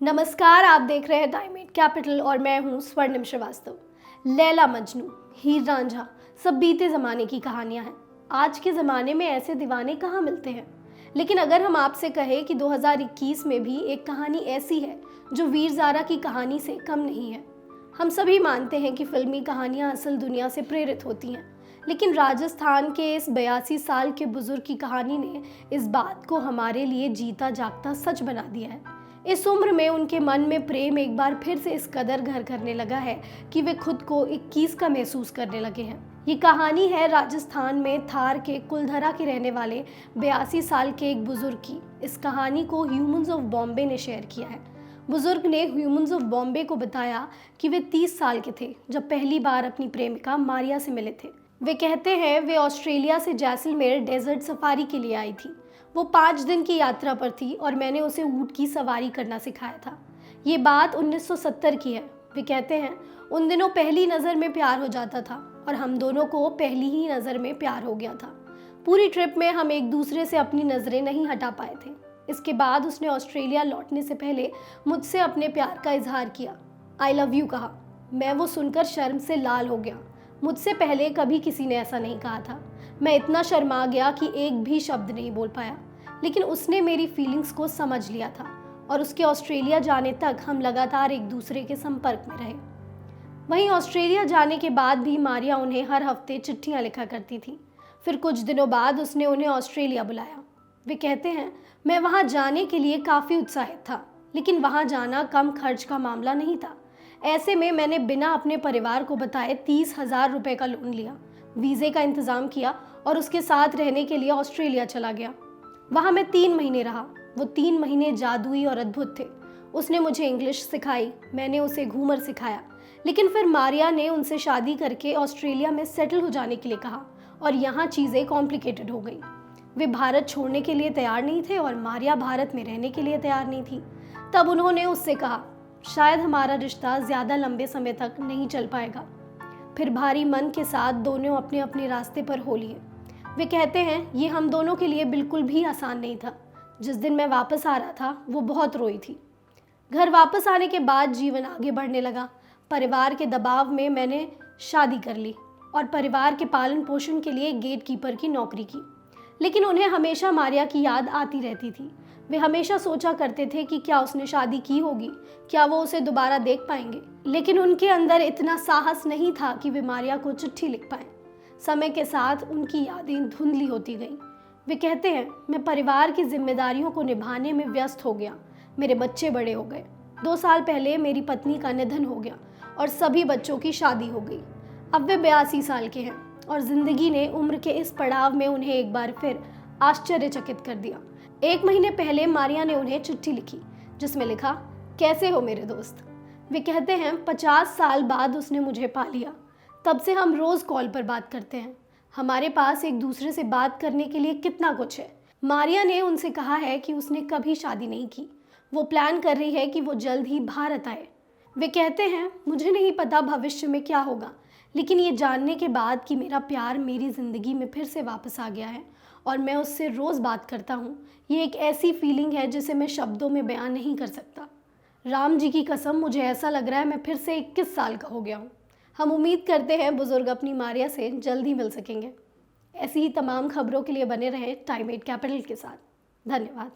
नमस्कार, आप देख रहे हैं टाइमेट कैपिटल और मैं हूं स्वर्णिम श्रीवास्तव। लैला मजनू, हीर रांझा सब बीते ज़माने की कहानियां हैं। आज के ज़माने में ऐसे दीवाने कहाँ मिलते हैं। लेकिन अगर हम आपसे कहें कि 2021 में भी एक कहानी ऐसी है जो वीर ज़ारा की कहानी से कम नहीं है। हम सभी मानते हैं कि फिल्मी कहानियां असल दुनिया से प्रेरित होती हैं, लेकिन राजस्थान के इस 82 साल के बुजुर्ग की कहानी ने इस बात को हमारे लिए जीता जागता सच बना दिया है। इस उम्र में उनके मन में प्रेम एक बार फिर से इस कदर घर करने लगा है कि वे खुद को 21 का महसूस करने लगे हैं। ये कहानी है राजस्थान में थार के कुलधरा के रहने वाले 82 साल के एक बुजुर्ग की। इस कहानी को ह्यूमंस ऑफ बॉम्बे ने शेयर किया है। बुजुर्ग ने ह्यूमंस ऑफ बॉम्बे को बताया कि वे 30 साल के थे जब पहली बार अपनी प्रेमिका मारिया से मिले थे। वे कहते हैं वे ऑस्ट्रेलिया से जैसलमेर डेजर्ट सफारी के लिए आई थी। वो 5 दिन की यात्रा पर थी और मैंने उसे ऊँट की सवारी करना सिखाया था। ये बात 1970 की है। वे कहते हैं उन दिनों पहली नज़र में प्यार हो जाता था और हम दोनों को पहली ही नज़र में प्यार हो गया था। पूरी ट्रिप में हम एक दूसरे से अपनी नज़रें नहीं हटा पाए थे। इसके बाद उसने ऑस्ट्रेलिया लौटने से पहले मुझसे अपने प्यार का इजहार किया। आई लव यू कहा। मैं वो सुनकर शर्म से लाल हो गया। मुझसे पहले कभी किसी ने ऐसा नहीं कहा था। मैं इतना शर्मा गया कि एक भी शब्द नहीं बोल पाया, लेकिन उसने मेरी फीलिंग्स को समझ लिया था और उसके ऑस्ट्रेलिया जाने तक हम लगातार एक दूसरे के संपर्क में रहे। वहीं ऑस्ट्रेलिया जाने के बाद भी मारिया उन्हें हर हफ्ते चिट्ठियां लिखा करती थी। फिर कुछ दिनों बाद उसने उन्हें ऑस्ट्रेलिया बुलाया। वे कहते हैं मैं वहां जाने के लिए काफ़ी उत्साहित था, लेकिन वहां जाना कम खर्च का मामला नहीं था। ऐसे में मैंने बिना अपने परिवार को बताए 30,000 रुपये का लोन लिया, वीज़े का इंतज़ाम किया और उसके साथ रहने के लिए ऑस्ट्रेलिया चला गया। वहाँ मैं 3 महीने रहा। वो 3 महीने जादुई और अद्भुत थे। उसने मुझे इंग्लिश सिखाई, मैंने उसे घूमर सिखाया। लेकिन फिर मारिया ने उनसे शादी करके ऑस्ट्रेलिया में सेटल हो जाने के लिए कहा और यहाँ चीज़ें कॉम्प्लिकेटेड हो गई। वे भारत छोड़ने के लिए तैयार नहीं थे और मारिया भारत में रहने के लिए तैयार नहीं थी। तब उन्होंने उससे कहा शायद हमारा रिश्ता ज़्यादा लंबे समय तक नहीं चल पाएगा। फिर भारी मन के साथ दोनों अपने अपने रास्ते पर हो लिए। वे कहते हैं ये हम दोनों के लिए बिल्कुल भी आसान नहीं था। जिस दिन मैं वापस आ रहा था वो बहुत रोई थी। घर वापस आने के बाद जीवन आगे बढ़ने लगा। परिवार के दबाव में मैंने शादी कर ली और परिवार के पालन पोषण के लिए गेट कीपर की नौकरी की। लेकिन उन्हें हमेशा मारिया की याद आती रहती थी। वे हमेशा सोचा करते थे कि क्या उसने शादी की होगी, क्या वो उसे दोबारा देख पाएंगे। लेकिन उनके अंदर इतना साहस नहीं था कि वे मारिया को चिट्ठी लिख पाएं। समय के साथ उनकी यादें धुंधली होती गईं। वे कहते हैं मैं परिवार की जिम्मेदारियों को निभाने में व्यस्त हो गया। मेरे बच्चे बड़े हो गए। 2 साल पहले मेरी पत्नी का निधन हो गया और सभी बच्चों की शादी हो गई। अब वे 82 साल के हैं और जिंदगी ने उम्र के इस पड़ाव में उन्हें एक बार फिर आश्चर्यचकित कर दिया। 1 महीने पहले मारिया ने उन्हें चिट्ठी लिखी जिसमें लिखा कैसे हो मेरे दोस्त। वे कहते हैं 50 साल बाद उसने मुझे पा लिया। तब से हम रोज़ कॉल पर बात करते हैं। हमारे पास एक दूसरे से बात करने के लिए कितना कुछ है। मारिया ने उनसे कहा है कि उसने कभी शादी नहीं की। वो प्लान कर रही है कि वो जल्द ही भारत आए। वे कहते हैं मुझे नहीं पता भविष्य में क्या होगा, लेकिन ये जानने के बाद कि मेरा प्यार मेरी ज़िंदगी में फिर से वापस आ गया है और मैं उससे रोज़ बात करता हूँ, ये एक ऐसी फीलिंग है जिसे मैं शब्दों में बयान नहीं कर सकता। राम जी की कसम, मुझे ऐसा लग रहा है मैं फिर से 21 साल का हो गया हूँ। हम उम्मीद करते हैं बुजुर्ग अपनी मारिया से जल्द ही मिल सकेंगे। ऐसी ही तमाम खबरों के लिए बने रहें टाइमेट कैपिटल के साथ। धन्यवाद।